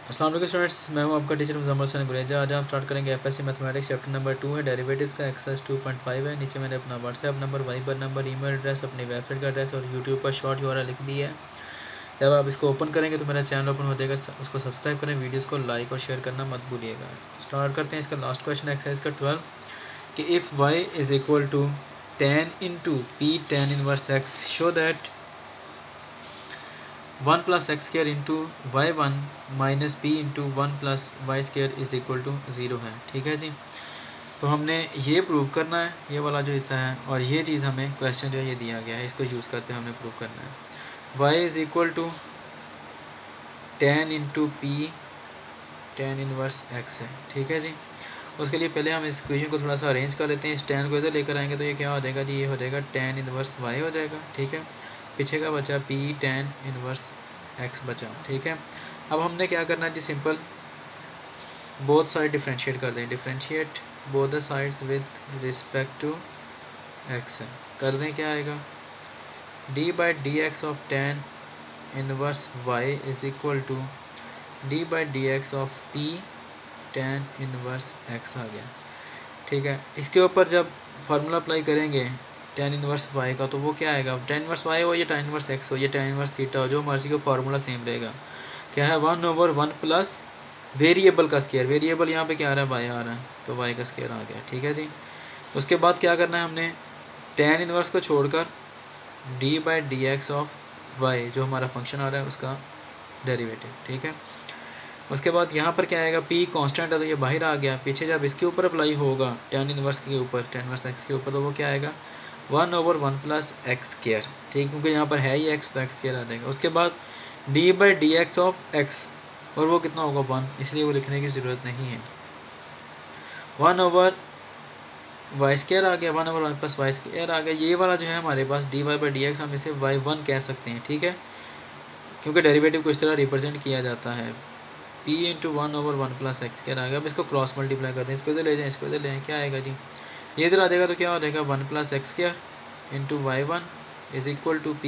अस्सलाम वालेकुम स्टूडेंट्स, मैं हूं आपका टीचर मुज़म्मिल हसन गुरेजा। आज हम स्टार्ट करेंगे एफएससी मैथमेटिक्स चैप्टर नंबर 2 है, डेरिवेटिव्स का एक्सरसाइज 2.5 है। नीचे मैंने अपना WhatsApp number, Viber number, email address, अपनी वेबसाइट का एड्रेस और यूट्यूब पर शॉर्ट यूआरएल लिख दी है। जब आप इसको ओपन करेंगे तो मेरा चैनल ओपन हो जाएगा, उसको सब्सक्राइब करें, वीडियोज़ को लाइक और शेयर करना मत भूलिएगा। स्टार्ट करते हैं इसका लास्ट क्वेश्चन एक्सरसाइज का 12 कि if y is equal to tan into p tan inverse x show that 1 plus x square into y one minus p into 1 plus y square is equal to 0 है। ठीक है जी, तो हमने ये prove करना है, ये वाला जो हिस्सा है, और ये चीज़ हमें क्वेश्चन जो है ये दिया गया है, इसको यूज़ करते हैं हमने प्रूव करना है। Y is equal to tan into p tan inverse x है। ठीक है जी, उसके लिए पहले हम इस इक्वेशन को थोड़ा सा अरेंज कर लेते हैं। इस tan को इधर लेकर आएंगे तो ये क्या हो जाएगा जी, ये हो जाएगा tan इनवर्स y हो जाएगा। ठीक है, पीछे का बचा p tan इनवर्स x बचा। ठीक है, अब हमने क्या करना है जी, सिंपल बोथ साइड डिफ्रेंशिएट कर दें। Differentiate both the sides with respect to x है, कर दें। क्या आएगा, d by d x of tan inverse y is equal to d by d x of p tan inverse x आ गया। ठीक है, इसके ऊपर जब फार्मूला अप्लाई करेंगे tan इनवर्स y का, तो वो क्या आएगा, tan इनवर्स y हो या tan इनवर्स x हो या tan इनवर्स थीटा हो, जो मर्जी का फार्मूला सेम रहेगा। क्या है, 1/1 प्लस वेरिएबल का स्क्वायर। वेरिएबल यहाँ पे क्या आ रहा है, y आ रहा है, तो y का स्क्वायर आ गया। ठीक है जी, उसके बाद क्या करना है हमने, tan इनवर्स को छोड़कर d by d x of y जो हमारा फंक्शन आ रहा है उसका डेरिवेटिव। ठीक है, उसके बाद यहाँ पर क्या आएगा, p कांस्टेंट है तो ये बाहर आ गया। पीछे जब इसके ऊपर अप्लाई होगा tan इनवर्स के ऊपर, tan इनवर्स x के ऊपर, तो वो क्या आएगा, 1/1 प्लस एक्स स्क्वायर। ठीक, क्योंकि यहाँ पर है ही x तो x स्क्वायर आ जाएगा। उसके बाद d by d x of x, और वो कितना होगा 1, इसलिए वो लिखने की ज़रूरत नहीं है। 1/y स्क्वायर आ गया, 1/1 प्लस वाई स्क्वायर आ गया। ये वाला जो है हमारे पास dy बाई डी एक्स, हम इसे y1 कह सकते हैं। ठीक है, क्योंकि डेरिवेटिव को इस तरह रिप्रेजेंट किया जाता है, p into 1/1 plus x square आ गया। अब इसको क्रॉस मल्टीप्लाई कर दें, इसको इधर ले जाएं, इसको इधर ले आएँ, क्या आएगा जी, ये इधर आ जाएगा तो क्या हो जाएगा, 1 plus x square into y1 is equal to p,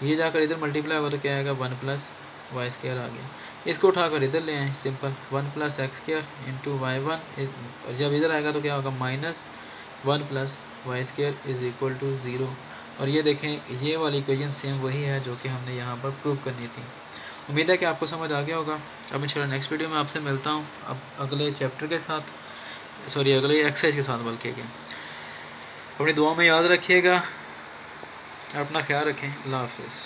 ये जाकर इधर मल्टीप्लाई होगा तो क्या आएगा, 1 प्लस वाई स्क्वायर आ गया। इसको उठाकर इधर ले आएँ, simple 1 plus x square into y1, जब इधर आएगा तो क्या होगा, minus 1 plus y square is equal to 0। और ये देखें, ये वाली इक्वेशन सेम वही है जो कि हमने यहाँ पर प्रूव करनी थी। उम्मीद है कि आपको समझ आ गया होगा। अब इंशाल्लाह नेक्स्ट वीडियो में आपसे मिलता हूँ, अब अगले चैप्टर के साथ, सॉरी अगले एक्सरसाइज के साथ बल्कि के। अपनी दुआ में याद रखिएगा, अपना ख्याल रखें। अल्लाह हाफिज़।